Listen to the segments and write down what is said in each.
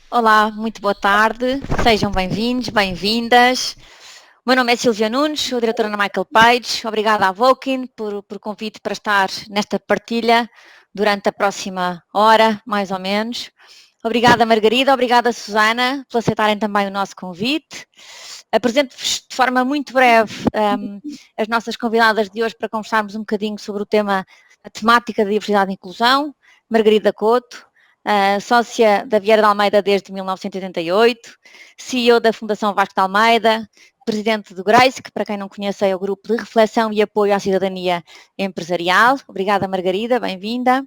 Olá, muito boa tarde, sejam bem-vindos, bem-vindas. O meu nome é Silvia Nunes, sou diretora na Michael Page. Obrigada à Vulcan por convite para estar nesta partilha durante a próxima hora, mais ou menos. Obrigada, Margarida, obrigada, Susana, por aceitarem também o nosso convite. Apresento-vos de forma muito breve as nossas convidadas de hoje para conversarmos um bocadinho sobre o tema, a temática da diversidade e inclusão. Margarida Couto, sócia da Vieira de Almeida desde 1988, CEO da Fundação Vasco de Almeida, presidente do GRACE, que para quem não conhece é o Grupo de Reflexão e Apoio à Cidadania Empresarial. Obrigada, Margarida, bem-vinda.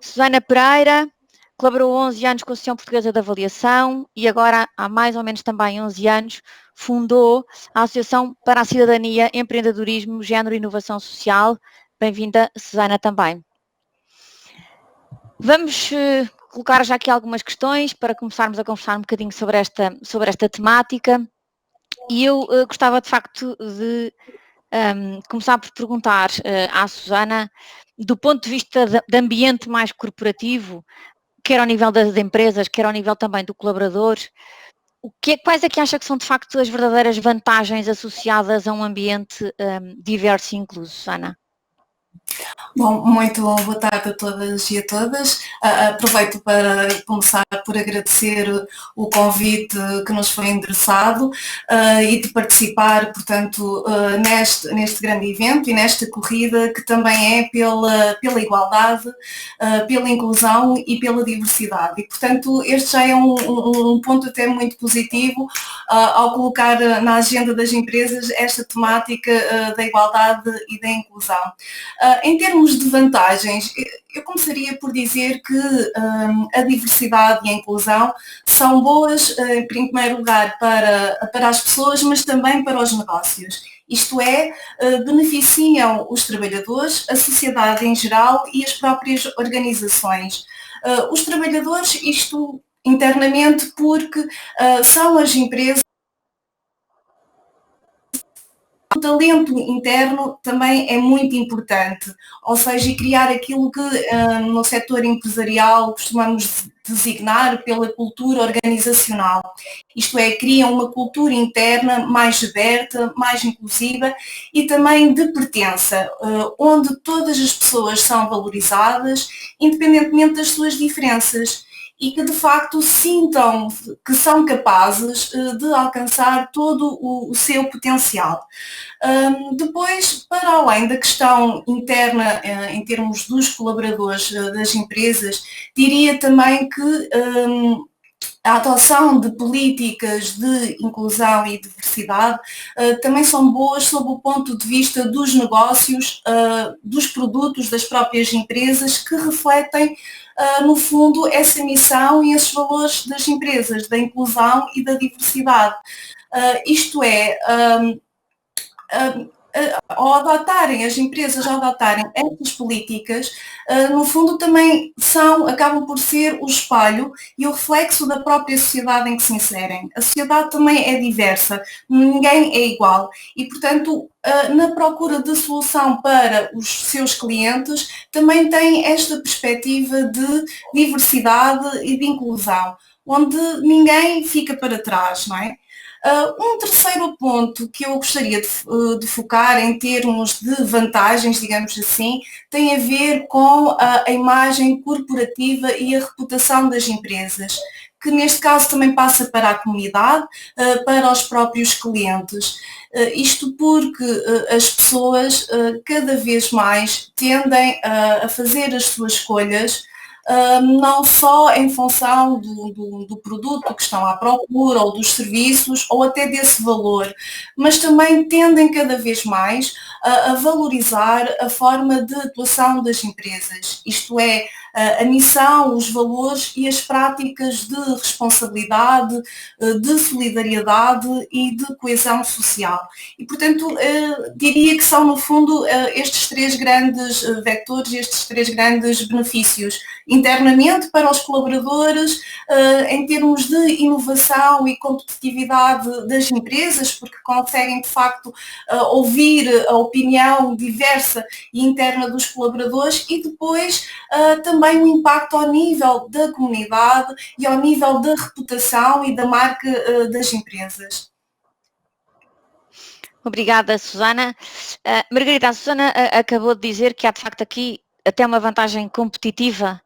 Susana Pereira, colaborou 11 anos com a Associação Portuguesa de Avaliação e agora, há mais ou menos também 11 anos, fundou a Associação para a Cidadania, Empreendedorismo, Género e Inovação Social. Bem-vinda, Susana, também. Vamos colocar já aqui algumas questões para começarmos a conversar um bocadinho sobre esta temática. E eu gostava de facto de começar por perguntar à Susana, do ponto de vista de ambiente mais corporativo, quer ao nível das empresas, quer ao nível também do colaborador, quais é que acha que são de facto as verdadeiras vantagens associadas a um ambiente diverso e incluso, Susana? Bom, muito boa tarde a todas e a todas. Aproveito para começar por agradecer o convite que nos foi endereçado e de participar, portanto, neste grande evento e nesta corrida que também é pela igualdade, pela inclusão e pela diversidade. E, portanto, este já é um ponto até muito positivo ao colocar na agenda das empresas esta temática da igualdade e da inclusão. Em termos de vantagens, eu começaria por dizer que a diversidade e a inclusão são boas, em primeiro lugar, para as pessoas, mas também para os negócios. Isto é, beneficiam os trabalhadores, a sociedade em geral e as próprias organizações. Os trabalhadores, isto internamente, porque são as empresas. O talento interno também é muito importante, ou seja, criar aquilo que no setor empresarial costumamos designar pela cultura organizacional. Isto é, criam uma cultura interna mais aberta, mais inclusiva e também de pertença, onde todas as pessoas são valorizadas, independentemente das suas diferenças. E que de facto sintam que são capazes de alcançar todo o seu potencial. Depois, para além da questão interna em termos dos colaboradores das empresas, diria também que a adoção de políticas de inclusão e diversidade também são boas sob o ponto de vista dos negócios, dos produtos das próprias empresas que refletem, no fundo, essa missão e esses valores das empresas, da inclusão e da diversidade. Isto é, ao adotarem, as empresas ao adotarem estas políticas, no fundo também acabam por ser o espelho e o reflexo da própria sociedade em que se inserem. A sociedade também é diversa, ninguém é igual e, portanto, na procura de solução para os seus clientes, também tem esta perspectiva de diversidade e de inclusão, onde ninguém fica para trás, não é? Um terceiro ponto que eu gostaria de focar em termos de vantagens, digamos assim, tem a ver com a imagem corporativa e a reputação das empresas, que neste caso também passa para a comunidade, para os próprios clientes. Isto porque as pessoas cada vez mais tendem a fazer as suas escolhas não só em função do produto que estão à procura ou dos serviços ou até desse valor, mas também tendem cada vez mais a valorizar a forma de atuação das empresas, isto é, a missão, os valores e as práticas de responsabilidade, de solidariedade e de coesão social. E, portanto, diria que são, no fundo, estes três grandes vectores, estes três grandes benefícios internamente para os colaboradores, em termos de inovação e competitividade das empresas, porque conseguem de facto ouvir a opinião diversa e interna dos colaboradores e depois também também um impacto ao nível da comunidade e ao nível da reputação e da marca das empresas. Obrigada, Susana. Margarida, a Susana acabou de dizer que há de facto aqui até uma vantagem competitiva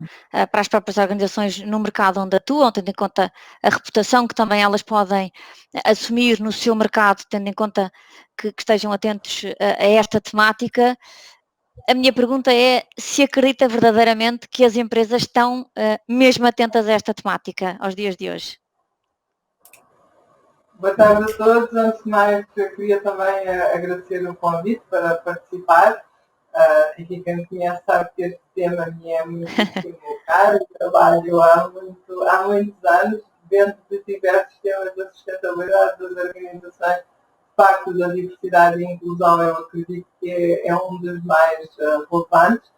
para as próprias organizações no mercado onde atuam, tendo em conta a reputação que também elas podem assumir no seu mercado, tendo em conta que estejam atentos a esta temática. A minha pergunta é se acredita verdadeiramente que as empresas estão mesmo atentas a esta temática aos dias de hoje. Boa tarde a todos. Antes de mais, eu queria também agradecer o convite para participar. E quem me conhece sabe que este tema me é muito caro. Trabalho há muitos anos dentro de diversos temas da sustentabilidade das organizações. O facto da diversidade e inclusão, eu acredito que é um dos mais relevantes.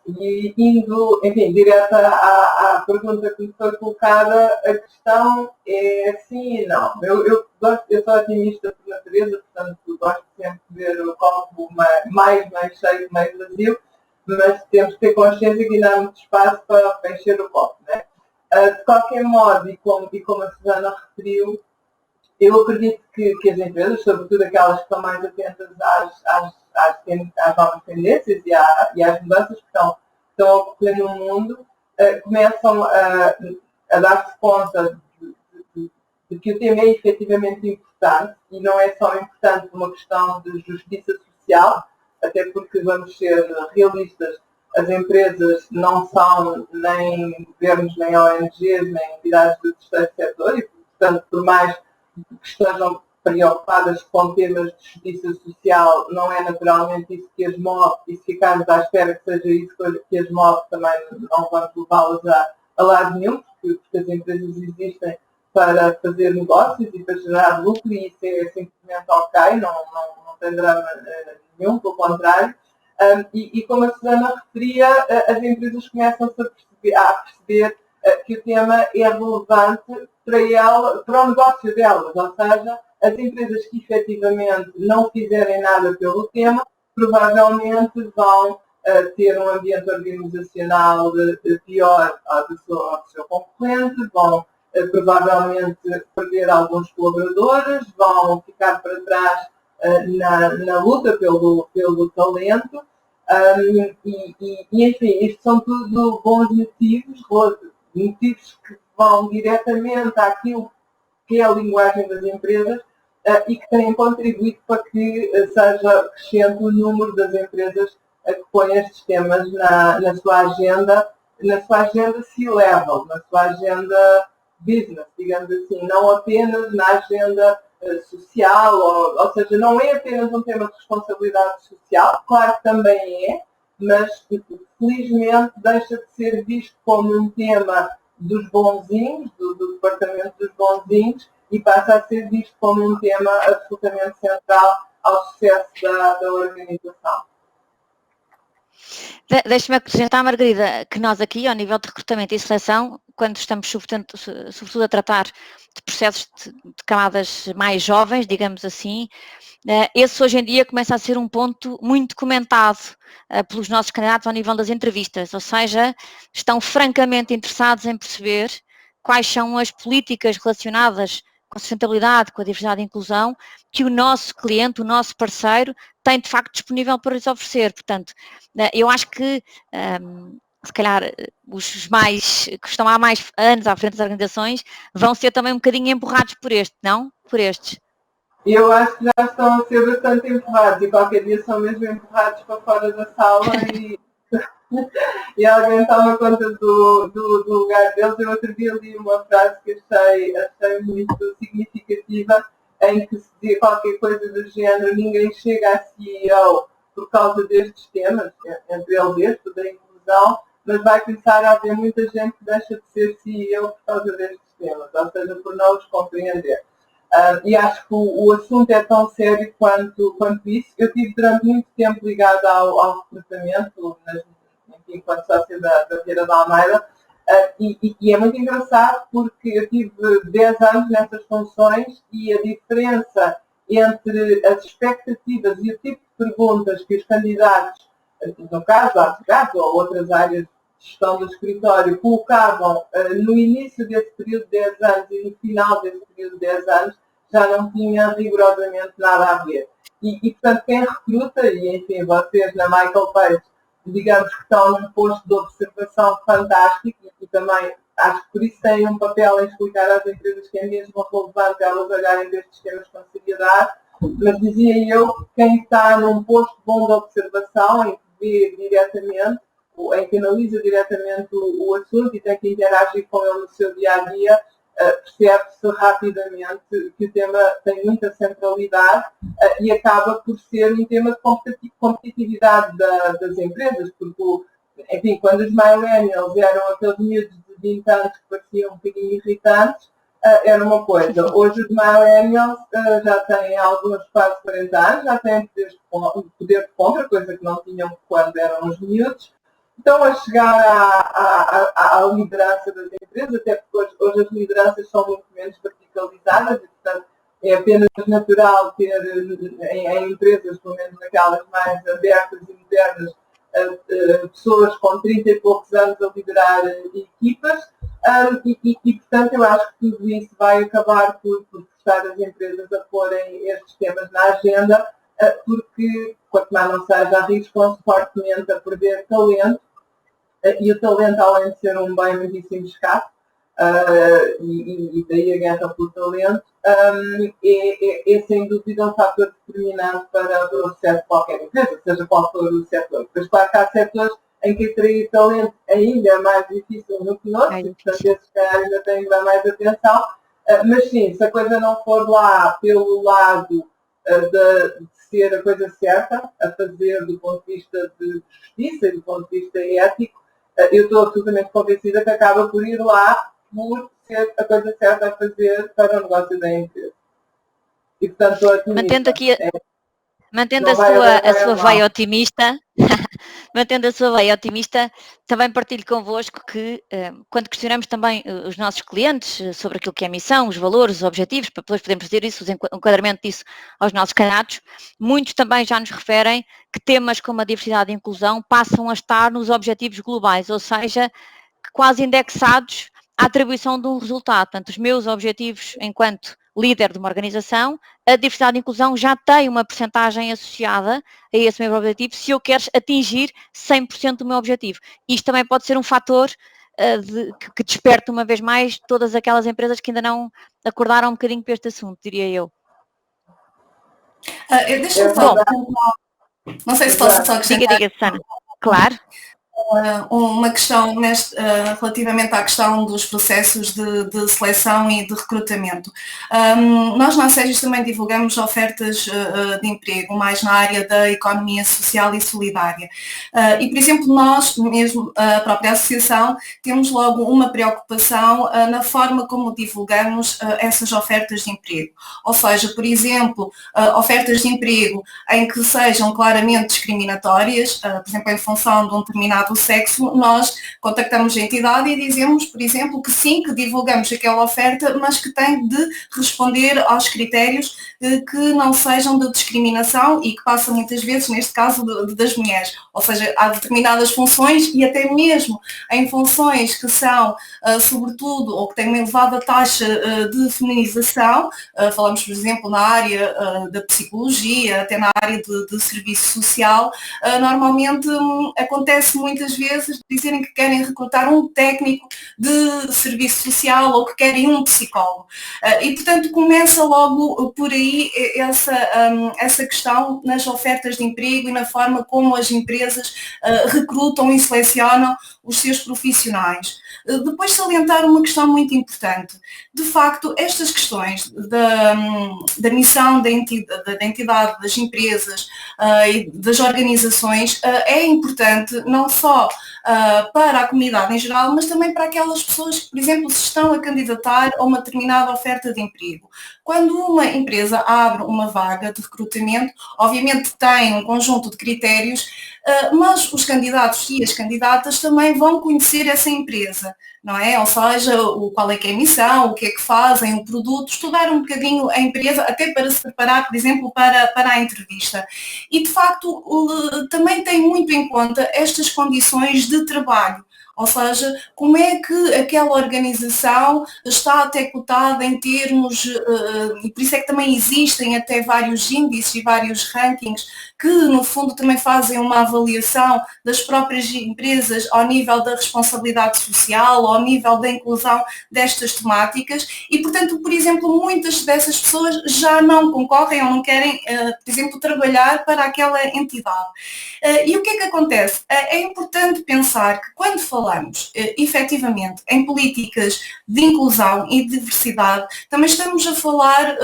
E indo, enfim, direto à pergunta que me foi colocada, a questão é sim e não. Eu sou otimista por natureza, portanto gosto sempre de ver o copo mais cheio que mais vazio, mas temos que ter consciência que ainda há muito espaço para encher o copo, né? De qualquer modo, e como a Susana referiu, eu acredito que as empresas, sobretudo aquelas que estão mais atentas às novas tendências e às mudanças que estão a ocorrer no mundo, começam a dar-se conta de que o tema é efetivamente importante, e não é só importante por uma questão de justiça social, até porque, vamos ser realistas, as empresas não são nem governos, nem ONGs, nem entidades do terceiro setor, e, portanto, por mais que estejam preocupadas com temas de justiça social, não é naturalmente isso que as move, e se ficarmos à espera que seja isso que as move, também não vamos levá-las a lado nenhum, porque as empresas existem para fazer negócios e para gerar lucro, e isso é simplesmente ok, não tem drama nenhum, pelo contrário. E como a Susana referia, as empresas começam-se a perceber que o tema é relevante para o negócio delas, ou seja, as empresas que efetivamente não fizerem nada pelo tema, provavelmente vão ter um ambiente organizacional pior do seu concorrente, vão provavelmente perder alguns colaboradores, vão ficar para trás na luta pelo talento, e enfim, isto são tudo bons motivos que vão diretamente àquilo que é a linguagem das empresas e que têm contribuído para que seja crescente o número das empresas que põem estes temas na sua agenda C-level, na sua agenda business, digamos assim, não apenas na agenda social, ou seja, não é apenas um tema de responsabilidade social, claro que também é, mas felizmente deixa de ser visto como um tema dos bonzinhos, do departamento dos bonzinhos, e passa a ser visto como um tema absolutamente central ao sucesso da organização. Deixe-me acrescentar, Margarida, que nós aqui, ao nível de recrutamento e seleção, quando estamos sobretudo a tratar de processos de camadas mais jovens, digamos assim, esse hoje em dia começa a ser um ponto muito comentado pelos nossos candidatos ao nível das entrevistas, ou seja, estão francamente interessados em perceber quais são as políticas relacionadas com a sustentabilidade, com a diversidade e inclusão, que o nosso cliente, o nosso parceiro, tem de facto disponível para lhes oferecer. Portanto, eu acho que, se calhar, os mais, que estão há mais anos à frente das organizações, vão ser também um bocadinho empurrados por este, não? Por estes. Eu acho que já estão a ser bastante empurrados, e qualquer dia são mesmo empurrados para fora da sala e alguém toma conta do lugar deles. Eu outro dia li uma frase que achei muito significativa, em que se dizia qualquer coisa do género: ninguém chega a CEO por causa destes temas, entre eles este, da inclusão, mas vai começar a haver muita gente que deixa de ser CEO por causa destes temas, ou seja, por não os compreender. E acho que o assunto é tão sério quanto isso. Eu estive durante muito tempo ligada ao recrutamento, enquanto sócia da Vieira da Almeida, e é muito engraçado porque eu tive 10 anos nessas funções, e a diferença entre as expectativas e o tipo de perguntas que os candidatos no caso, advogados ou outras áreas de gestão do escritório, colocavam no início desse período de 10 anos e no final desse período de 10 anos, já não tinha rigorosamente nada a ver. E portanto, quem recruta, e enfim, vocês na Michael Page, digamos que estão num posto de observação fantástico e também acho que por isso têm um papel em explicar às empresas que é mesmo relevante elas olharem destes temas com seriedade, mas dizia eu que quem está num posto bom de observação, em que vê diretamente, em que analisa diretamente o assunto e tem que interagir com ele no seu dia-a-dia, percebe-se rapidamente que o tema tem muita centralidade e acaba por ser um tema de competitividade das empresas, porque, enfim, quando os millennials eram aqueles miúdos de 20 anos que pareciam um bocadinho irritantes, era uma coisa. Hoje os millennials já têm alguns quase 40 anos, já têm poder de compra, coisa que não tinham quando eram os miúdos. Estão a chegar à liderança das empresas, até porque hoje as lideranças são muito menos verticalizadas e, portanto, é apenas natural ter em empresas, pelo menos naquelas mais abertas e modernas, pessoas com 30 e poucos anos a liderar equipas e, portanto, eu acho que tudo isso vai acabar por forçar as empresas a porem estes temas na agenda, porque, quanto mais não seja, arriscam-se fortemente a perder talento, e o talento, além de ser um bem muitíssimo escasso, e daí a guerra pelo talento, é sem dúvida um fator determinante para o sucesso de qualquer empresa, seja qual for o setor. Mas claro que há setores em que atrair talento ainda é mais difícil do que outros, e portanto esses caras ainda têm que dar mais atenção, mas sim, se a coisa não for lá pelo lado de ser a coisa certa a fazer do ponto de vista de justiça e do ponto de vista ético, eu estou absolutamente convencida que acaba por ir lá por ser a coisa certa a fazer para o negócio da empresa. E, portanto, mantendo a sua veia otimista, mantendo a sua veia otimista, também partilho convosco que quando questionamos também os nossos clientes sobre aquilo que é a missão, os valores, os objetivos, para depois podermos fazer isso, o enquadramento disso aos nossos candidatos, muitos também já nos referem que temas como a diversidade e a inclusão passam a estar nos objetivos globais, ou seja, quase indexados à atribuição de um resultado. Portanto, os meus objetivos enquanto líder de uma organização, a diversidade e inclusão já tem uma percentagem associada a esse meu objetivo se eu quero atingir 100% do meu objetivo. Isto também pode ser um fator que desperte uma vez mais todas aquelas empresas que ainda não acordaram um bocadinho para este assunto, diria eu. Deixa-me só... Não sei se posso só acrescentar. Diga, Susana. Claro. Uma questão relativamente à questão dos processos de seleção e de recrutamento. Nós na Asségis também divulgamos ofertas de emprego mais na área da economia social e solidária. E, por exemplo, nós, mesmo a própria associação, temos logo uma preocupação na forma como divulgamos essas ofertas de emprego. Ou seja, por exemplo, ofertas de emprego em que sejam claramente discriminatórias, por exemplo, em função de um determinado sexo, nós contactamos a entidade e dizemos, por exemplo, que sim, que divulgamos aquela oferta, mas que tem de responder aos critérios que não sejam de discriminação e que passa muitas vezes, neste caso, das mulheres. Ou seja, há determinadas funções e até mesmo em funções que são, sobretudo, ou que têm uma elevada taxa de feminização, falamos, por exemplo, na área da psicologia, até na área de serviço social, normalmente acontece muitas vezes dizerem que querem recrutar um técnico de serviço social ou que querem um psicólogo. E, portanto, começa logo por aí essa questão nas ofertas de emprego e na forma como as empresas recrutam e selecionam os seus profissionais. Depois salientar uma questão muito importante. De facto, estas questões da missão da entidade, das empresas e das organizações, é importante não só para a comunidade em geral, mas também para aquelas pessoas que, por exemplo, se estão a candidatar a uma determinada oferta de emprego. Quando uma empresa abre uma vaga de recrutamento, obviamente tem um conjunto de critérios, mas os candidatos e as candidatas também vão conhecer essa empresa, não é? Ou seja, qual é que é a missão, o que é que fazem, o produto, estudar um bocadinho a empresa, até para se preparar, por exemplo, para a entrevista. E, de facto, também tem muito em conta estas condições de trabalho. Ou seja, como é que aquela organização está até cotada em termos, e por isso é que também existem até vários índices e vários rankings que, no fundo, também fazem uma avaliação das próprias empresas ao nível da responsabilidade social, ao nível da inclusão destas temáticas e, portanto, por exemplo, muitas dessas pessoas já não concorrem ou não querem, por exemplo, trabalhar para aquela entidade. E o que é que acontece? É importante pensar que quando falamos efetivamente em políticas de inclusão e diversidade, também estamos a falar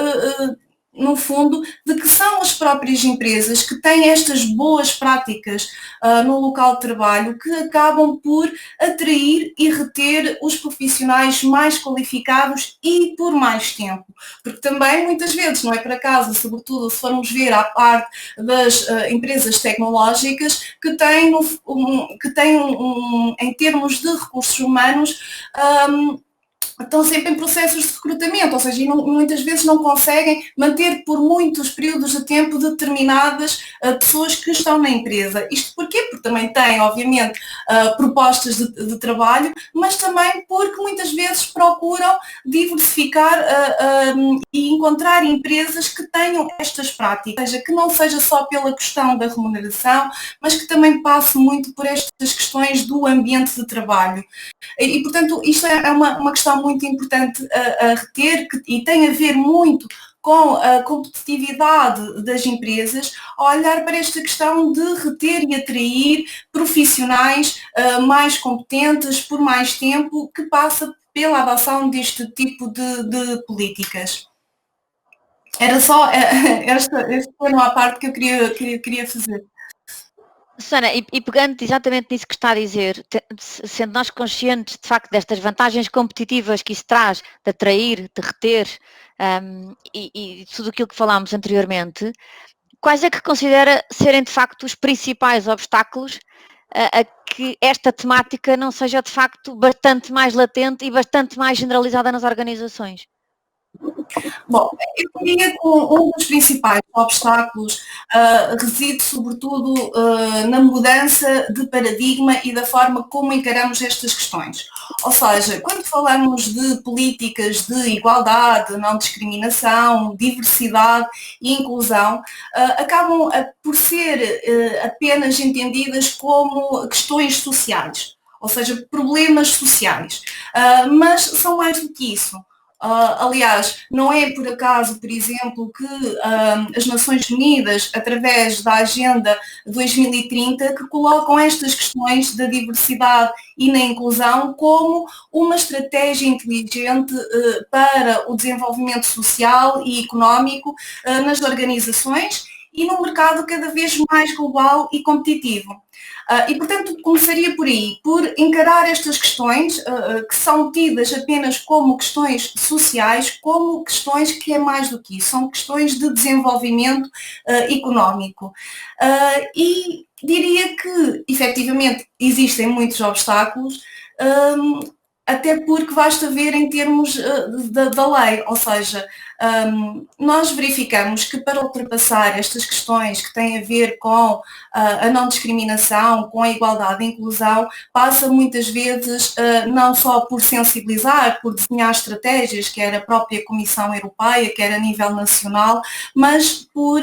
no fundo, de que são as próprias empresas que têm estas boas práticas no local de trabalho que acabam por atrair e reter os profissionais mais qualificados e por mais tempo. Porque também, muitas vezes, não é por acaso, sobretudo se formos ver a parte das empresas tecnológicas, que têm, em termos de recursos humanos, estão sempre em processos de recrutamento, ou seja, muitas vezes não conseguem manter por muitos períodos de tempo determinadas pessoas que estão na empresa. Isto porquê? Porque também têm, obviamente, propostas de trabalho, mas também porque muitas vezes procuram diversificar e encontrar empresas que tenham estas práticas, ou seja, que não seja só pela questão da remuneração, mas que também passe muito por estas questões do ambiente de trabalho. E portanto, isto é uma questão muito importante a reter e tem a ver muito com a competitividade das empresas, a olhar para esta questão de reter e atrair profissionais mais competentes por mais tempo, que passa pela adoção deste tipo de políticas. Era só este plano à parte que eu queria fazer. Susana, e pegando exatamente nisso que está a dizer, sendo nós conscientes de facto destas vantagens competitivas que isso traz, de atrair, de reter e tudo aquilo que falámos anteriormente, quais é que considera serem de facto os principais obstáculos a que esta temática não seja de facto bastante mais latente e bastante mais generalizada nas organizações? Bom, eu diria que um dos principais obstáculos reside sobretudo na mudança de paradigma e da forma como encaramos estas questões. Ou seja, quando falamos de políticas de igualdade, não discriminação, diversidade e inclusão, acabam por ser apenas entendidas como questões sociais, ou seja, problemas sociais. Mas são mais do que isso. Aliás, não é por acaso, por exemplo, que as Nações Unidas, através da Agenda 2030, que colocam estas questões da diversidade e na inclusão como uma estratégia inteligente para o desenvolvimento social e económico nas organizações e num mercado cada vez mais global e competitivo. E, portanto, começaria por aí, por encarar estas questões que são tidas apenas como questões sociais, como questões que é mais do que isso, são questões de desenvolvimento económico. E diria que, efetivamente, existem muitos obstáculos, até porque basta ver em termos da lei, ou seja, nós verificamos que para ultrapassar estas questões que têm a ver com a não discriminação, com a igualdade e inclusão, passa muitas vezes não só por sensibilizar, por desenhar estratégias, quer a própria Comissão Europeia, quer a nível nacional, mas por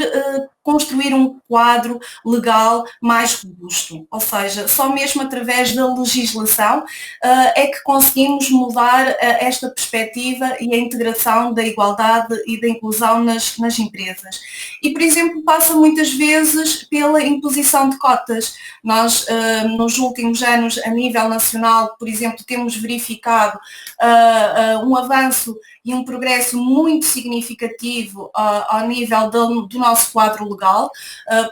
construir um quadro legal mais robusto. Ou seja, só mesmo através da legislação é que conseguimos mudar esta perspectiva e a integração da igualdade e da inclusão nas empresas. E, por exemplo, passa muitas vezes pela imposição de cotas. Nós, nos últimos anos, a nível nacional, por exemplo, temos verificado um avanço e um progresso muito significativo ao nível do nosso quadro legal,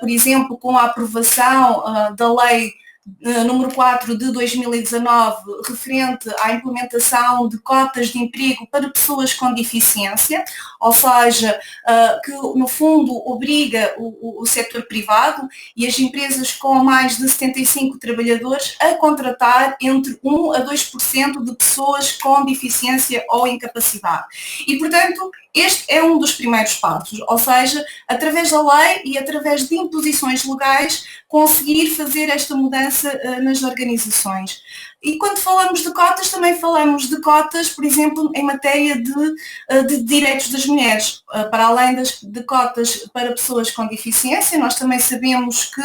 por exemplo, com a aprovação da Lei número 4 de 2019, referente à implementação de cotas de emprego para pessoas com deficiência, ou seja, que no fundo obriga o setor privado e as empresas com mais de 75 trabalhadores a contratar entre 1 a 2% de pessoas com deficiência ou incapacidade. E, portanto, este é um dos primeiros passos, ou seja, através da lei e através de imposições legais, conseguir fazer esta mudança nas organizações. E quando falamos de cotas, também falamos de cotas, por exemplo, em matéria de direitos das mulheres. Para além de cotas para pessoas com deficiência, nós também sabemos que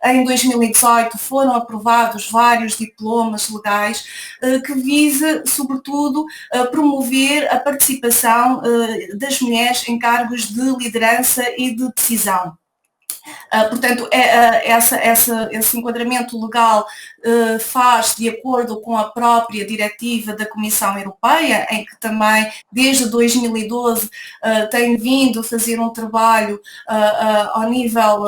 em 2018 foram aprovados vários diplomas legais que visa, sobretudo, promover a participação das mulheres em cargos de liderança e de decisão. Portanto, esse enquadramento legal faz de acordo com a própria diretiva da Comissão Europeia, em que também, desde 2012, tem vindo a fazer um trabalho ao nível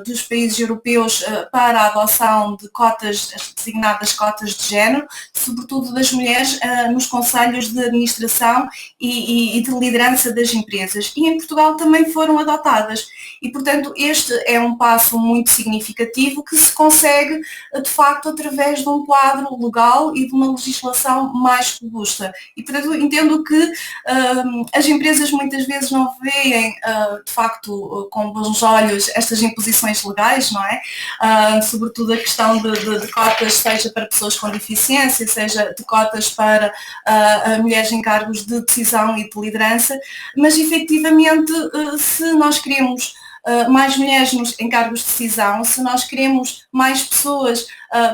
dos países europeus para a adoção de cotas, as designadas cotas de género, sobretudo das mulheres nos conselhos de administração e de liderança das empresas. E em Portugal também foram adotadas. E, portanto, este é um passo muito significativo que se consegue, de facto, através de um quadro legal e de uma legislação mais robusta. E, portanto, entendo que as empresas muitas vezes não veem, de facto, com bons olhos estas imposições legais, não é? Sobretudo a questão de cotas, seja para pessoas com deficiência, seja de cotas para mulheres em cargos de decisão e de liderança, mas, efetivamente, se nós queremos mais mulheres em cargos de decisão, se nós queremos mais pessoas,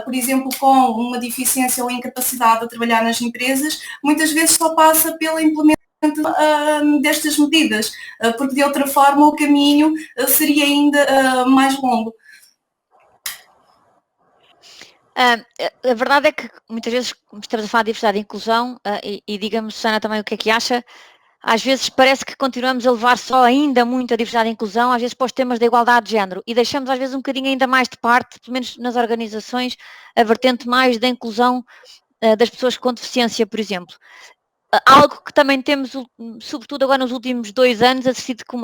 por exemplo, com uma deficiência ou incapacidade a trabalhar nas empresas, muitas vezes só passa pela implementação destas medidas, porque de outra forma o caminho seria ainda mais longo. A verdade é que muitas vezes estamos a falar de diversidade e inclusão e diga-me, Susana, também o que é que acha. Às vezes parece que continuamos a levar só ainda muito a diversidade e inclusão, às vezes para os temas da igualdade de género, e deixamos às vezes um bocadinho ainda mais de parte, pelo menos nas organizações, a vertente mais da inclusão das pessoas com deficiência, por exemplo. Algo que também temos, sobretudo agora nos últimos 2 anos, assistido com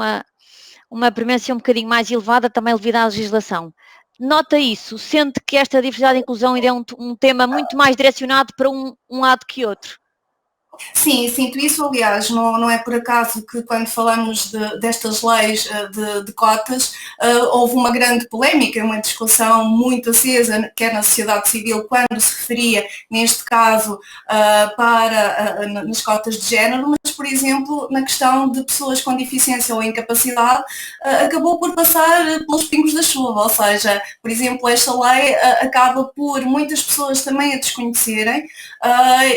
uma prevalência um bocadinho mais elevada, também devido à legislação. Nota isso? Sente que esta diversidade e inclusão ainda é um tema muito mais direcionado para um lado que outro? Sim, sinto isso. Aliás, não é por acaso que quando falamos destas leis de cotas, houve uma grande polémica, uma discussão muito acesa, quer na sociedade civil, quando se referia, neste caso, nas cotas de género, mas, por exemplo, na questão de pessoas com deficiência ou incapacidade, acabou por passar pelos pingos da chuva, ou seja, por exemplo, esta lei acaba por muitas pessoas também a desconhecerem,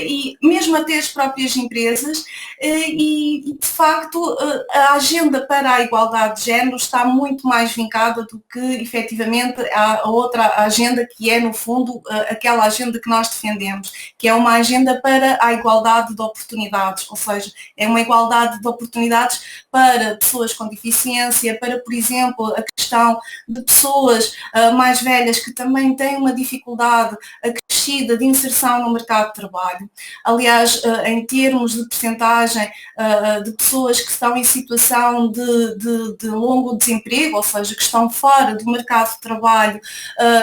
e mesmo até as próprias empresas, e de facto a agenda para a igualdade de género está muito mais vincada do que efetivamente a outra agenda, que é no fundo aquela agenda que nós defendemos, que é uma agenda para a igualdade de oportunidades, ou seja, é uma igualdade de oportunidades para pessoas com deficiência, para, por exemplo, a questão de pessoas mais velhas que também têm uma dificuldade acrescida de inserção no mercado de trabalho. Aliás, em termos de percentagem de pessoas que estão em situação de longo desemprego, ou seja, que estão fora do mercado de trabalho,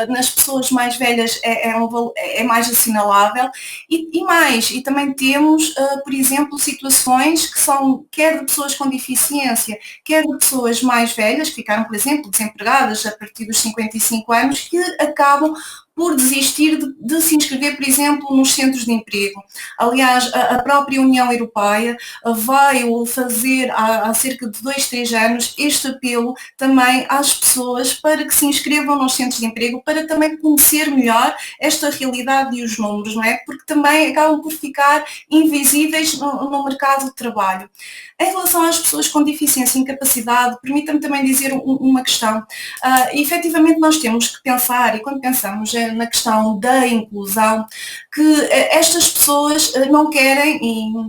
nas pessoas mais velhas é mais assinalável. E também temos, por exemplo, situações que são quer de pessoas com deficiência, quer de pessoas mais velhas, que ficaram, por exemplo, desempregadas a partir dos 55 anos, que acabam por desistir de se inscrever, por exemplo, nos centros de emprego. Aliás, a própria União Europeia veio fazer há cerca de 2, 3 anos este apelo também às pessoas para que se inscrevam nos centros de emprego, para também conhecer melhor esta realidade e os números, não é? Porque também acabam por ficar invisíveis no mercado de trabalho. Em relação às pessoas com deficiência e incapacidade, permita-me também dizer uma questão. Efetivamente nós temos que pensar, e quando pensamos na questão da inclusão, que estas pessoas não querem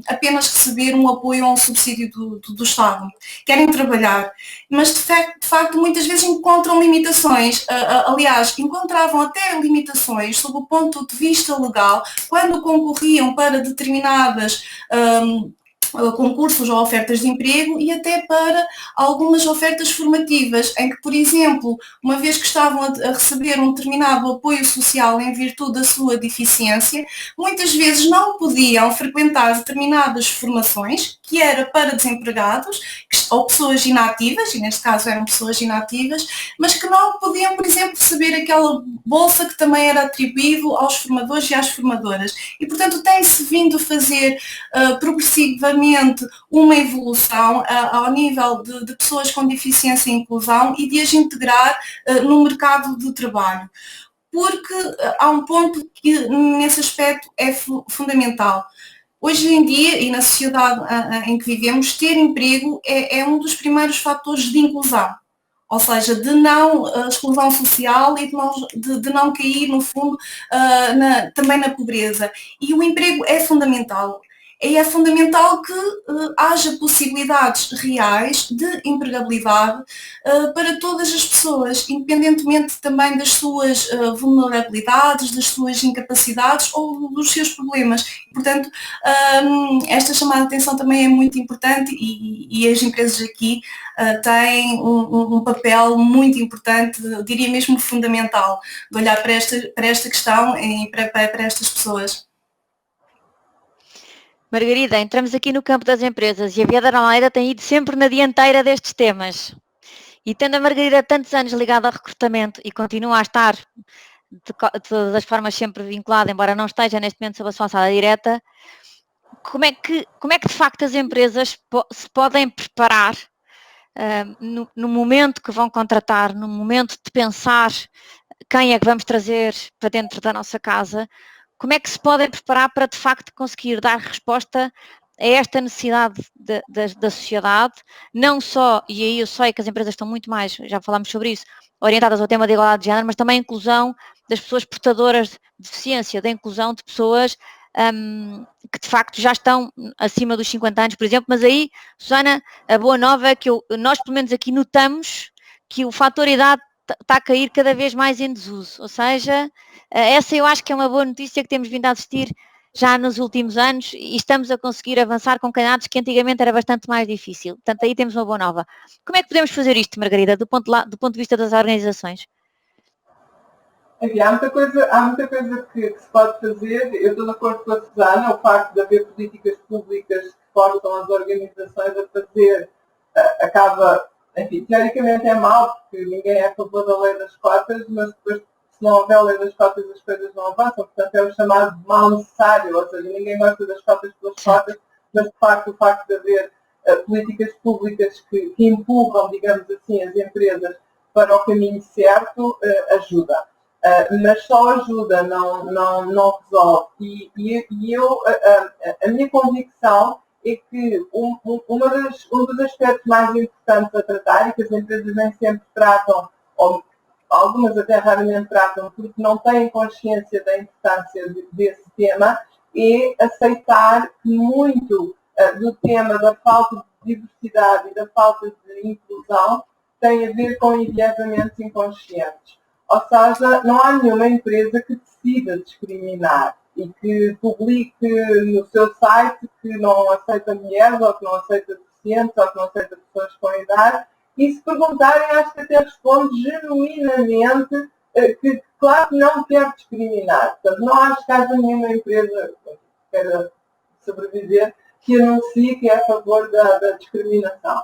apenas receber um apoio ou um subsídio do Estado, querem trabalhar, mas de facto muitas vezes encontram limitações, aliás, encontravam até limitações sob o ponto de vista legal quando concorriam para determinadas concursos ou ofertas de emprego e até para algumas ofertas formativas, em que, por exemplo, uma vez que estavam a receber um determinado apoio social em virtude da sua deficiência, muitas vezes não podiam frequentar determinadas formações, que era para desempregados ou pessoas inativas, e neste caso eram pessoas inativas, mas que não podiam, por exemplo, receber aquela bolsa que também era atribuído aos formadores e às formadoras. E, portanto, tem-se vindo a fazer progressivamente uma evolução ao nível de pessoas com deficiência e inclusão e de as integrar no mercado de trabalho. Porque há um ponto que nesse aspecto é fundamental. Hoje em dia, e na sociedade em que vivemos, ter emprego é um dos primeiros fatores de inclusão. Ou seja, de não exclusão social e de não cair, no fundo, também na pobreza. E o emprego é fundamental. É fundamental que haja possibilidades reais de empregabilidade para todas as pessoas, independentemente também das suas vulnerabilidades, das suas incapacidades ou dos seus problemas. Portanto, esta chamada de atenção também é muito importante e as empresas aqui têm um papel muito importante, diria mesmo fundamental, de olhar para esta questão e para estas pessoas. Margarida, entramos aqui no campo das empresas e a Via da Almeida tem ido sempre na dianteira destes temas. E tendo a Margarida tantos anos ligada ao recrutamento e continua a estar de todas as formas sempre vinculada, embora não esteja neste momento sob a sua alçada direta, como é que de facto as empresas se podem preparar no momento que vão contratar, no momento de pensar quem é que vamos trazer para dentro da nossa casa, como é que se podem preparar para de facto conseguir dar resposta a esta necessidade da sociedade, não só, e aí eu sei que as empresas estão muito mais, já falámos sobre isso, orientadas ao tema da igualdade de género, mas também a inclusão das pessoas portadoras de deficiência, da inclusão de pessoas que de facto já estão acima dos 50 anos, por exemplo, mas aí, Susana, a boa nova é que nós pelo menos aqui notamos que o fator idade está a cair cada vez mais em desuso, ou seja, essa eu acho que é uma boa notícia que temos vindo a assistir já nos últimos anos e estamos a conseguir avançar com candidatos que antigamente era bastante mais difícil. Portanto, aí temos uma boa nova. Como é que podemos fazer isto, Margarida, do ponto de vista das organizações? Há muita coisa que se pode fazer. Eu estou de acordo com a Susana, o facto de haver políticas públicas que forçam as organizações a fazer, acaba, enfim, teoricamente é mau, porque ninguém é a favor da lei das cotas, mas depois, se não houver lei das cotas, as coisas não avançam. Portanto, é o chamado mal necessário, ou seja, ninguém gosta das cotas pelas cotas, mas de facto o facto de haver políticas públicas que empurram, digamos assim, as empresas para o caminho certo, ajuda. Mas só ajuda, não resolve. A minha convicção é que um dos aspectos mais importantes a tratar, e que as empresas nem sempre tratam, ou algumas até raramente tratam, porque não têm consciência da importância desse tema, é aceitar que muito do tema da falta de diversidade e da falta de inclusão tem a ver com enviesamentos inconscientes. Ou seja, não há nenhuma empresa que decida discriminar e que publique no seu site que não aceita mulheres, ou que não aceita deficientes, ou que não aceita pessoas com idade. E se perguntarem, acho que até responde genuinamente que, claro que não quer discriminar. Portanto, não acho que haja nenhuma empresa que queira sobreviver que anuncie que é a favor da discriminação.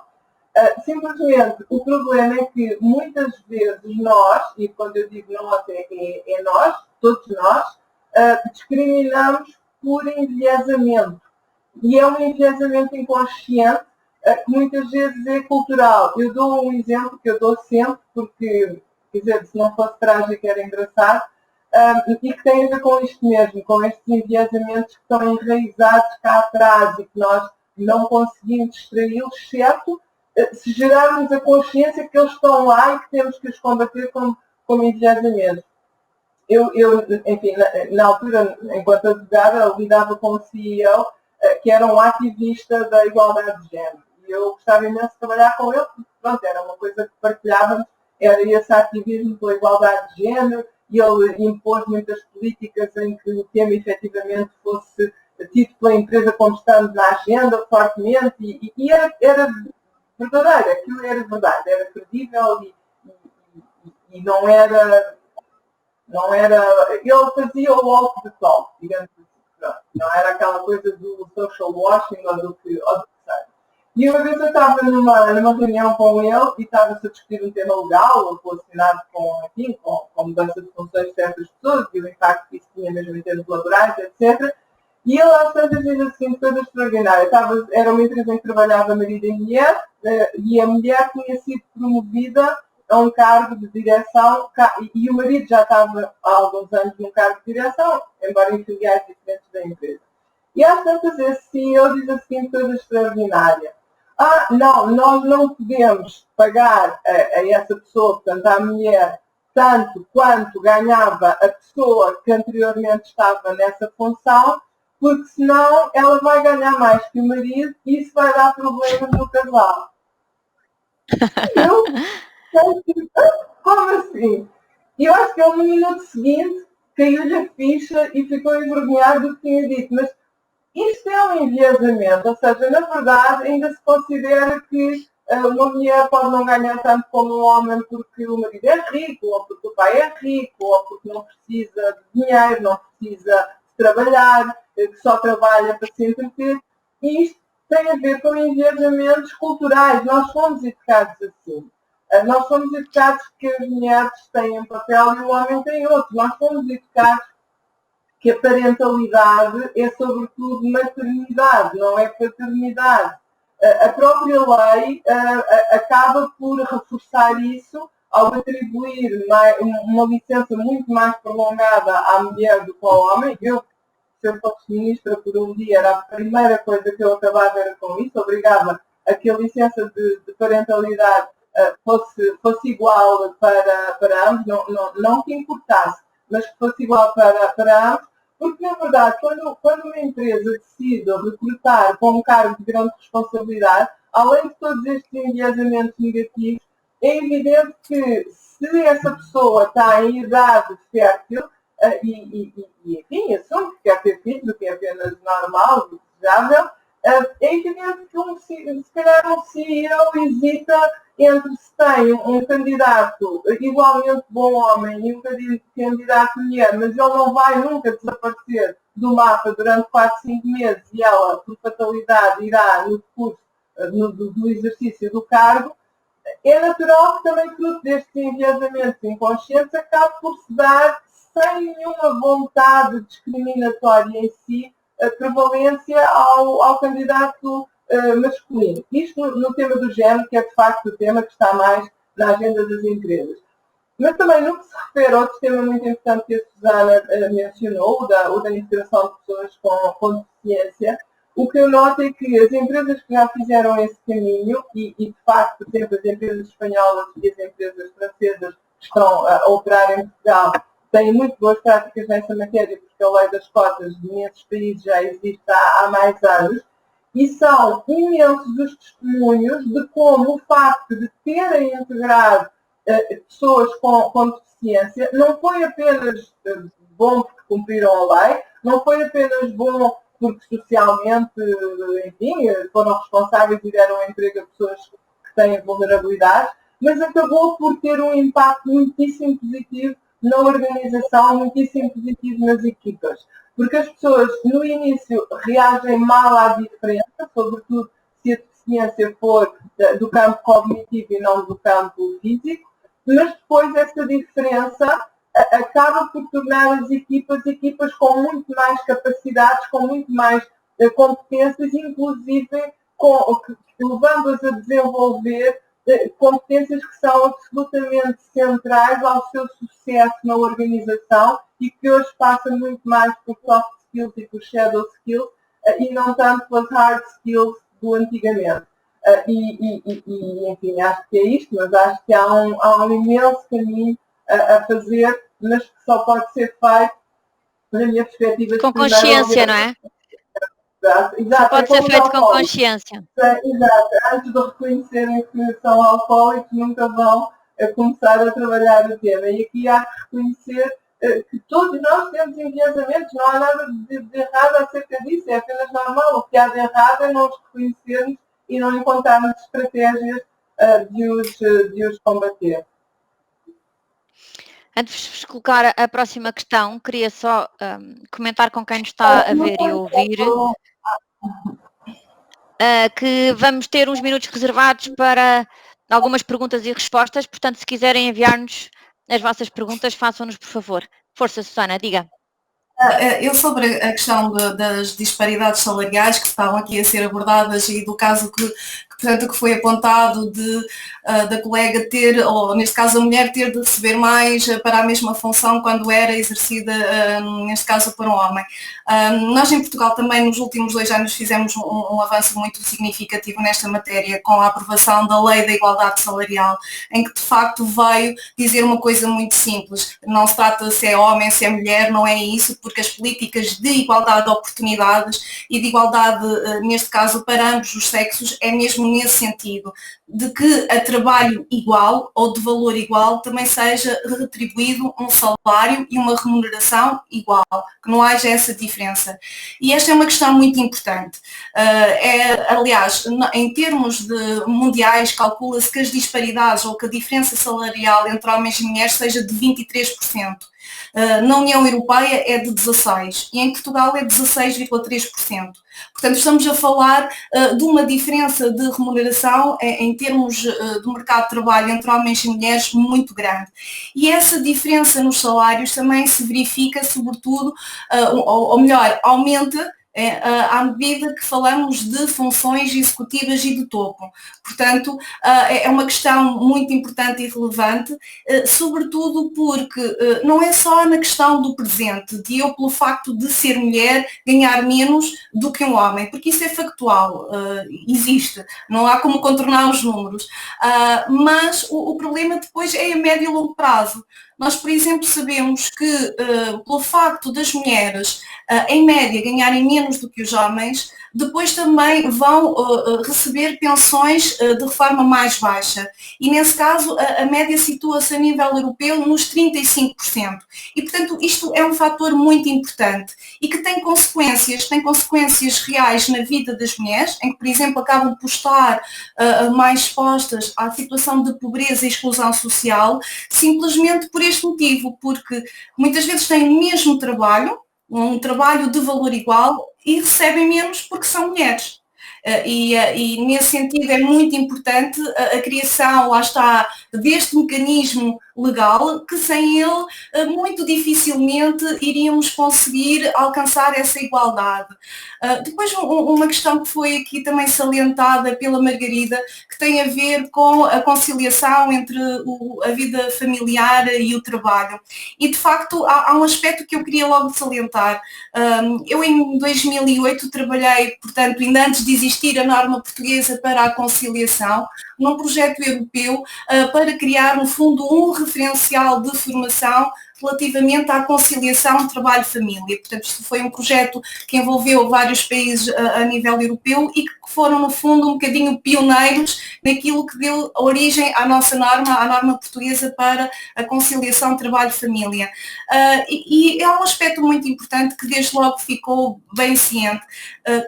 Simplesmente, o problema é que muitas vezes nós, e quando eu digo nós, é nós, todos nós, discriminamos por enviesamento. E é um enviesamento inconsciente que muitas vezes é cultural. Eu dou um exemplo que eu dou sempre, porque, quer dizer, se não fosse trágico era engraçado, e que tem a ver com isto mesmo, com estes enviesamentos que estão enraizados cá atrás e que nós não conseguimos extraí-los, exceto se gerarmos a consciência que eles estão lá e que temos que os combater como enviesamentos. enfim, na altura, enquanto advogada, lidava com um CEO que era um ativista da igualdade de género. E eu gostava imenso de trabalhar com ele, porque pronto, era uma coisa que partilhávamos, era esse ativismo pela igualdade de género, e ele impôs muitas políticas em que o tema efetivamente fosse tido pela empresa como estando na agenda fortemente, e era verdadeiro, aquilo era verdade, era credível e não era, ele fazia o walk the talk, digamos assim, não era aquela coisa do social washing ou do que seja. E uma vez eu estava numa reunião com ele e estava-se a discutir um tema legal relacionado com mudança de funções de certas pessoas e o impacto que isso tinha mesmo em termos laborais, etc. E ele às tantas vezes assim, coisa extraordinária. Era uma empresa em que trabalhava marido e mulher, e a mulher tinha sido promovida a um cargo de direção, e o marido já estava há alguns anos num cargo de direção, embora em filiais diferentes da empresa. E às tantas esse CEO diz assim, coisa extraordinária. Não, nós não podemos pagar a essa pessoa, portanto, à mulher, tanto quanto ganhava a pessoa que anteriormente estava nessa função, porque senão ela vai ganhar mais que o marido e isso vai dar problemas no casal. Como assim? E eu acho que ele no minuto seguinte caiu-lhe a ficha e ficou envergonhado do que tinha dito. Mas isto é um enviesamento, ou seja, na verdade ainda se considera que uma mulher pode não ganhar tanto como um homem porque o marido é rico, ou porque o pai é rico, ou porque não precisa de dinheiro, não precisa de trabalhar, que só trabalha para se entreter. E isto tem a ver com enviesamentos culturais. Nós fomos educados assim. Nós fomos educados que as mulheres têm um papel e o homem tem outro. Nós fomos educados que a parentalidade é sobretudo maternidade, não é paternidade. A própria lei acaba por reforçar isso ao atribuir uma licença muito mais prolongada à mulher do que ao homem. Se eu fosse ministra por um dia, era a primeira coisa que eu acabava era com isso, obrigava a que a licença de parentalidade fosse igual para ambos, não que importasse, mas que fosse igual para ambos, porque, na verdade, quando uma empresa decide recrutar com um cargo de grande responsabilidade, além de todos estes enviesamentos negativos, é evidente que se essa pessoa está em idade fértil, enfim, assume que quer ter filhos, o que é apenas normal e desejável, é evidente que se calhar um CEO hesita entre se tem um candidato igualmente bom homem e um candidato mulher, mas ele não vai nunca desaparecer do mapa durante 4, 5 meses e ela, por fatalidade, irá no curso do exercício do cargo, é natural que também fruto destes enviesamentos inconscientes acabe por se dar sem nenhuma vontade discriminatória em si, a prevalência ao candidato masculino. Isto no tema do género, que é de facto o tema que está mais na agenda das empresas. Mas também no que se refere a outro tema muito importante que a Susana mencionou, o da integração de pessoas com deficiência, o que eu noto é que as empresas que já fizeram esse caminho, e de facto, por exemplo, as empresas espanholas e as empresas francesas que estão a operar em Portugal, têm muito boas práticas nessa matéria, porque a lei das cotas nesses países já existe há mais anos, e são imensos os testemunhos de como o facto de terem integrado pessoas com deficiência não foi apenas bom porque cumpriram a lei, não foi apenas bom porque socialmente, enfim, foram responsáveis e deram emprego a pessoas que têm vulnerabilidades, mas acabou por ter um impacto muitíssimo positivo na organização, muitíssimo positivo nas equipas. Porque as pessoas, no início, reagem mal à diferença, sobretudo se a deficiência for do campo cognitivo e não do campo físico, mas depois essa diferença acaba por tornar as equipas com muito mais capacidades, com muito mais competências, inclusive levando-as a desenvolver competências que são absolutamente centrais ao seu sucesso na organização e que hoje passam muito mais por soft skills e por shadow skills e não tanto pelas hard skills do antigamente. Enfim, acho que é isto, mas acho que há um imenso caminho a fazer mas que só pode ser feito, na minha perspectiva, com consciência, não é? Exato, pode ser feito com consciência. Exato, antes de reconhecerem que são alcoólicos, nunca vão começar a trabalhar o tema. E aqui há que reconhecer que todos nós temos enviesamentos, não há nada de errado acerca disso, é apenas normal. O que há de errado é não os reconhecermos e não encontrarmos estratégias de os combater. Antes de vos colocar a próxima questão, queria só comentar com quem nos está a ver e ouvir que vamos ter uns minutos reservados para algumas perguntas e respostas, portanto, se quiserem enviar-nos as vossas perguntas, façam-nos, por favor. Força, Susana, diga. Eu sobre a questão das disparidades salariais que estavam aqui a ser abordadas e do caso que foi apontado da colega ter, ou neste caso a mulher ter de receber mais para a mesma função quando era exercida, neste caso por um homem. Nós em Portugal também nos últimos 2 anos fizemos um avanço muito significativo nesta matéria com a aprovação da Lei da Igualdade Salarial, em que de facto veio dizer uma coisa muito simples, não se trata se é homem, se é mulher, não é isso, porque as políticas de igualdade de oportunidades e de igualdade, neste caso, para ambos os sexos, é mesmo nesse sentido, de que a trabalho igual ou de valor igual também seja retribuído um salário e uma remuneração igual, que não haja essa diferença. E esta é uma questão muito importante. Aliás, em termos mundiais, calcula-se que as disparidades ou que a diferença salarial entre homens e mulheres seja de 23%. Na União Europeia é de 16% e em Portugal é 16,3%. Portanto, estamos a falar de uma diferença de remuneração em termos do mercado de trabalho entre homens e mulheres muito grande. E essa diferença nos salários também se verifica, sobretudo, ou melhor, aumenta à medida que falamos de funções executivas e de topo. Portanto, é uma questão muito importante e relevante, sobretudo porque não é só na questão do presente, de eu, pelo facto de ser mulher, ganhar menos do que um homem, porque isso é factual, existe, não há como contornar os números. Mas o problema depois é a médio e longo prazo. Nós, por exemplo, sabemos que, pelo facto das mulheres, em média, ganharem menos do que os homens, depois também vão receber pensões de forma mais baixa. E, nesse caso, a média situa-se a nível europeu nos 35%. E, portanto, isto é um fator muito importante e que tem consequências reais na vida das mulheres, em que, por exemplo, acabam por estar mais expostas à situação de pobreza e exclusão social, simplesmente por este motivo, porque muitas vezes têm o mesmo trabalho, um trabalho de valor igual, e recebem menos porque são mulheres. E nesse sentido é muito importante a criação, lá está, deste mecanismo legal, que sem ele muito dificilmente iríamos conseguir alcançar essa igualdade. Depois uma questão que foi aqui também salientada pela Margarida, que tem a ver com a conciliação entre a vida familiar e o trabalho. E de facto há um aspecto que eu queria logo salientar. Eu em 2008 trabalhei, portanto, ainda antes de existir a norma portuguesa para a conciliação, num projeto europeu para criar, no fundo, um referencial de formação relativamente à conciliação trabalho-família. Portanto, isto foi um projeto que envolveu vários países a nível europeu e que foram, no fundo, um bocadinho pioneiros naquilo que deu origem à nossa norma, à norma portuguesa para a conciliação trabalho-família. E é um aspecto muito importante que desde logo ficou bem ciente.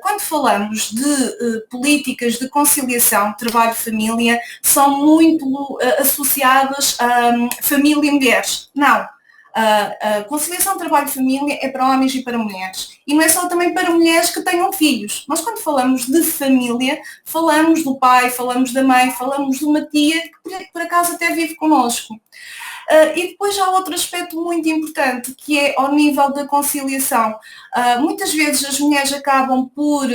Quando falamos de políticas de conciliação trabalho-família, são muito associadas a família e mulheres. Não. A conciliação trabalho-família é para homens e para mulheres. E não é só também para mulheres que tenham filhos. Nós, quando falamos de família, falamos do pai, falamos da mãe, falamos de uma tia que por acaso até vive connosco. E depois há outro aspecto muito importante, que é ao nível da conciliação. Muitas vezes as mulheres acabam por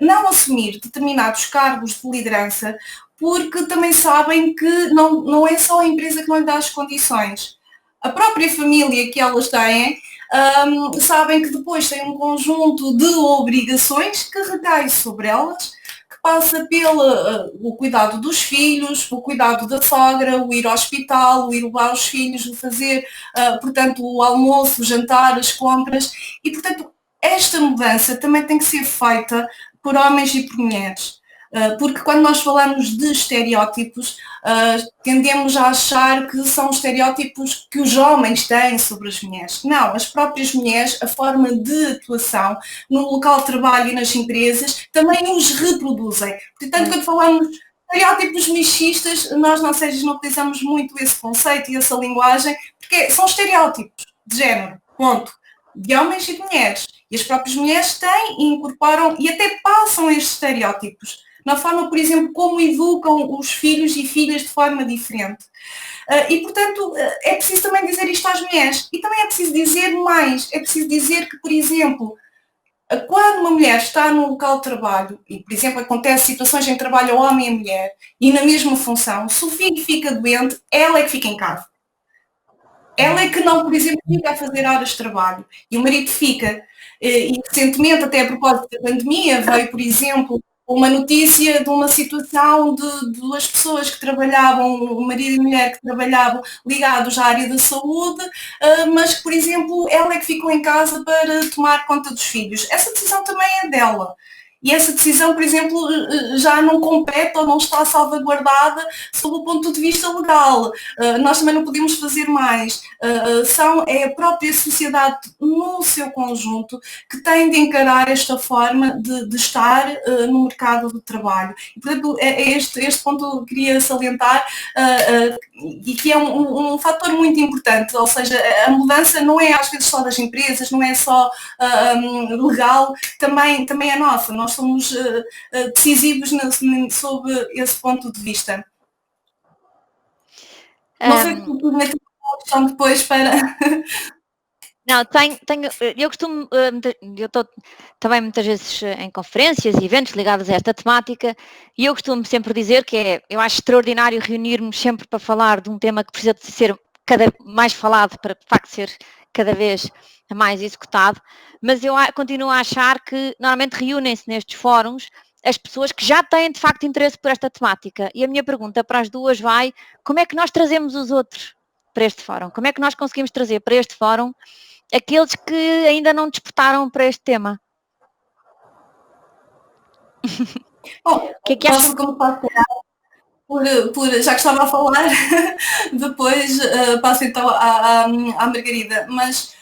não assumir determinados cargos de liderança, porque também sabem que não é só a empresa que não lhe dá as condições. A própria família que elas têm, sabem que depois têm um conjunto de obrigações que recaem sobre elas, que que passa pelo cuidado dos filhos, o cuidado da sogra, o ir ao hospital, o ir levar os filhos, o fazer, portanto, o almoço, o jantar, as compras. E, portanto, esta mudança também tem que ser feita por homens e por mulheres. Porque quando nós falamos de estereótipos, tendemos a achar que são estereótipos que os homens têm sobre as mulheres. Não, as próprias mulheres, a forma de atuação no local de trabalho e nas empresas também os reproduzem. Portanto, quando falamos de estereótipos machistas, nós na SEGES não utilizamos muito esse conceito e essa linguagem, porque são estereótipos de género, ponto, de homens e de mulheres. E as próprias mulheres têm e incorporam e até passam estes estereótipos na forma, por exemplo, como educam os filhos e filhas de forma diferente. E, portanto, é preciso também dizer isto às mulheres. E também é preciso dizer mais. É preciso dizer que, por exemplo, quando uma mulher está no local de trabalho, e, por exemplo, acontece situações em que trabalha homem e mulher, e na mesma função, se o filho fica doente, ela é que fica em casa. Ela é que não, por exemplo, fica a fazer horas de trabalho. E o marido fica. E recentemente, até a propósito da pandemia, veio, por exemplo, uma notícia de uma situação de duas pessoas que trabalhavam, um marido e mulher que trabalhavam ligados à área da saúde, mas que, por exemplo, ela é que ficou em casa para tomar conta dos filhos. Essa decisão também é dela. E essa decisão, por exemplo, já não compete ou não está salvaguardada sob o ponto de vista legal. Nós também não podemos fazer mais. É a própria sociedade no seu conjunto que tem de encarar esta forma de estar no mercado do trabalho. E, portanto, é este ponto que queria salientar e que é um fator muito importante. Ou seja, a mudança não é às vezes só das empresas, não é só legal, também é nossa. Nós somos decisivos sob esse ponto de vista. Não sei se tu me uma questão depois para... Não, eu costumo, eu estou também muitas vezes em conferências e eventos ligados a esta temática e eu costumo sempre dizer que eu acho extraordinário reunirmos sempre para falar de um tema que precisa de ser cada mais falado para de facto ser cada vez mais executado, mas eu continuo a achar que normalmente reúnem-se nestes fóruns as pessoas que já têm de facto interesse por esta temática. E a minha pergunta para as duas vai, como é que nós trazemos os outros para este fórum? Como é que nós conseguimos trazer para este fórum aqueles que ainda não disputaram para este tema? Bom, que é que acham que eu posso já que estava a falar, depois passo então à Margarida, mas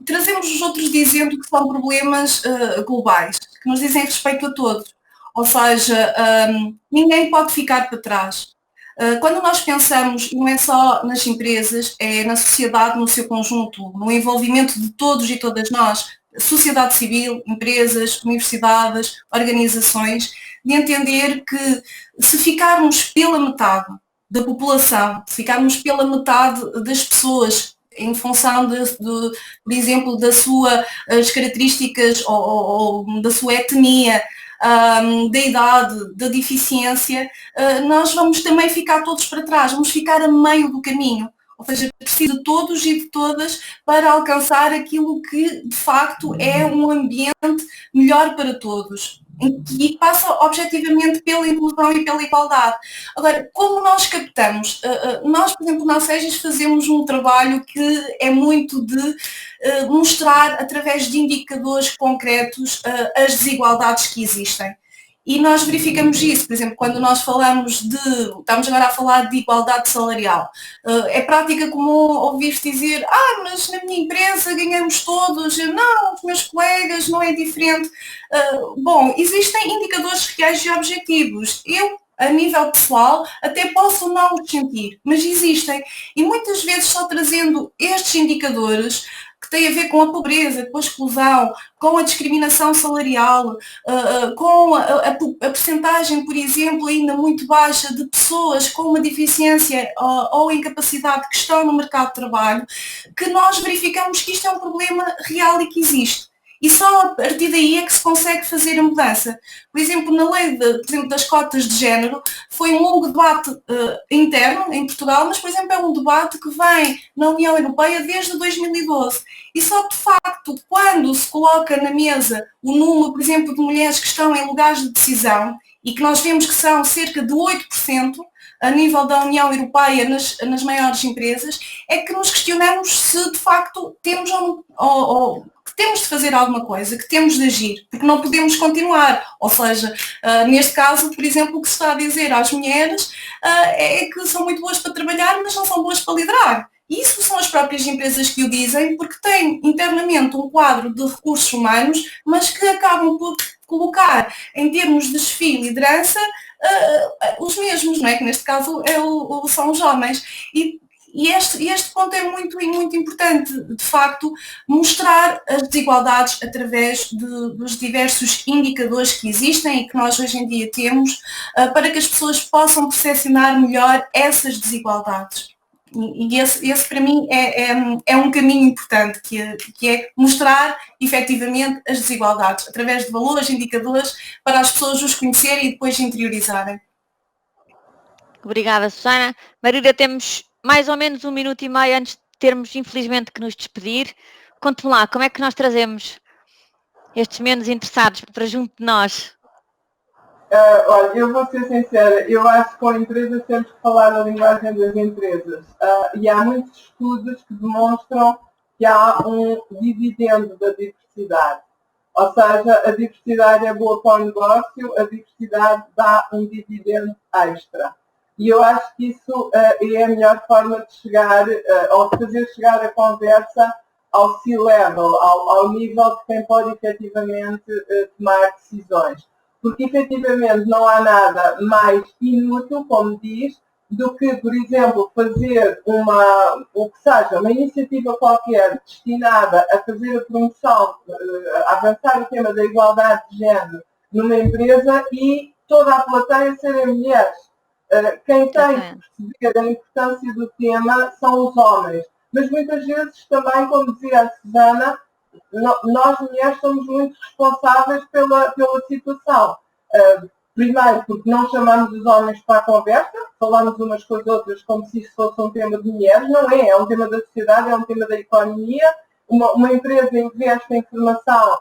trazemos os outros dizendo que são problemas globais, que nos dizem respeito a todos, ou seja, ninguém pode ficar para trás. Quando nós pensamos, não é só nas empresas, é na sociedade no seu conjunto, no envolvimento de todos e todas nós, sociedade civil, empresas, universidades, organizações, de entender que se ficarmos pela metade da população, se ficarmos pela metade das pessoas em função por exemplo, das suas características ou da sua etnia, da idade, da deficiência, nós vamos também ficar todos para trás, vamos ficar a meio do caminho. Ou seja, preciso de todos e de todas para alcançar aquilo que, de facto, é um ambiente melhor para todos e passa objetivamente pela inclusão e pela igualdade. Agora, como nós captamos? Nós, por exemplo, na SEGES fazemos um trabalho que é muito de mostrar, através de indicadores concretos, as desigualdades que existem. E nós verificamos isso, por exemplo, quando nós estamos agora a falar de igualdade salarial. É prática comum ouvir-se dizer, mas na minha empresa ganhamos todos, não, os meus colegas, não é diferente. Bom, existem indicadores reais e objetivos. Eu, a nível pessoal, até posso não os sentir, mas existem. E muitas vezes só trazendo estes indicadores, que tem a ver com a pobreza, com a exclusão, com a discriminação salarial, com a percentagem, por exemplo, ainda muito baixa de pessoas com uma deficiência ou incapacidade que estão no mercado de trabalho, que nós verificamos que isto é um problema real e que existe. E só a partir daí é que se consegue fazer a mudança. Por exemplo, na lei das cotas de género, foi um longo debate interno em Portugal, mas, por exemplo, é um debate que vem na União Europeia desde 2012. E só, de facto, quando se coloca na mesa o número, por exemplo, de mulheres que estão em lugares de decisão, e que nós vemos que são cerca de 8% a nível da União Europeia nas maiores empresas, é que nos questionamos se de facto temos ou que temos de fazer alguma coisa, que temos de agir, porque não podemos continuar. Ou seja, neste caso, por exemplo, o que se está a dizer às mulheres é que são muito boas para trabalhar, mas não são boas para liderar. E isso são as próprias empresas que o dizem, porque têm internamente um quadro de recursos humanos, mas que acabam por colocar, em termos de desafio e liderança, os mesmos, não é? Que neste caso são os homens. E este ponto é muito importante, de facto, mostrar as desigualdades através dos diversos indicadores que existem e que nós hoje em dia temos, para que as pessoas possam percepcionar melhor essas desigualdades. E esse para mim é um caminho importante, que é mostrar efetivamente as desigualdades, através de valores, indicadores, para as pessoas os conhecerem e depois interiorizarem. Obrigada, Susana. Margarida, temos mais ou menos 1 minuto e meio antes de termos, infelizmente, que nos despedir. Conte-me lá, como é que nós trazemos estes menos interessados para junto de nós? Olha, eu vou ser sincera, eu acho que com empresas temos que falar a linguagem das empresas. E há muitos estudos que demonstram que há um dividendo da diversidade. Ou seja, a diversidade é boa para o negócio, a diversidade dá um dividendo extra. E eu acho que isso é a melhor forma de chegar, ou de fazer chegar a conversa ao C-level, ao nível de quem pode efetivamente tomar decisões. Porque efetivamente não há nada mais inútil, como diz, do que, por exemplo, fazer o que seja, uma iniciativa qualquer destinada a fazer a promoção, a avançar o tema da igualdade de género numa empresa e toda a plateia serem mulheres. Quem tem que perceber a importância do tema são os homens. Mas muitas vezes também, como dizia a Susana, nós mulheres somos muito responsáveis pela situação. Primeiro, porque não chamamos os homens para a conversa, falamos umas com as outras como se isso fosse um tema de mulheres. Não é, é um tema da sociedade, é um tema da economia. Uma empresa investe em formação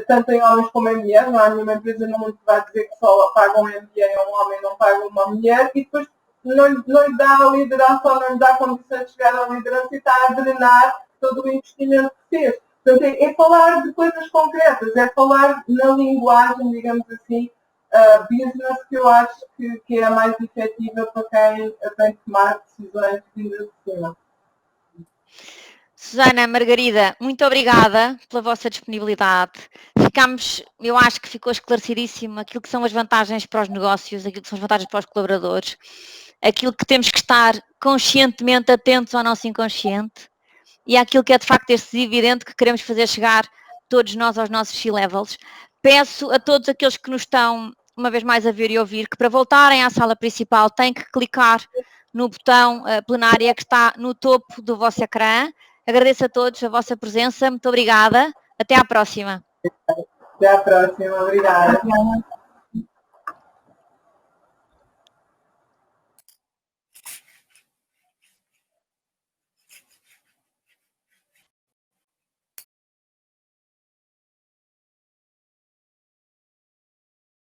tanto em homens como em mulheres. Não há nenhuma empresa no mundo que vai dizer que só paga um MBA a um homem e não paga uma mulher, e depois não lhe dá a liderança ou não lhe dá condições de chegar à liderança e está a drenar todo o investimento que fez. Portanto, é falar de coisas concretas, é falar na linguagem, digamos assim, business, que eu acho que é a mais efetiva para quem tem que tomar decisões vindas de cima. Susana, Margarida, muito obrigada pela vossa disponibilidade. Eu acho que ficou esclarecidíssimo aquilo que são as vantagens para os negócios, aquilo que são as vantagens para os colaboradores, aquilo que temos que estar conscientemente atentos ao nosso inconsciente e àquilo que é de facto esse evidente que queremos fazer chegar todos nós aos nossos C-levels. Peço a todos aqueles que nos estão uma vez mais a ver e ouvir que para voltarem à sala principal têm que clicar no botão plenária que está no topo do vosso ecrã. Agradeço a todos a vossa presença, muito obrigada, até à próxima. Até à próxima, obrigada.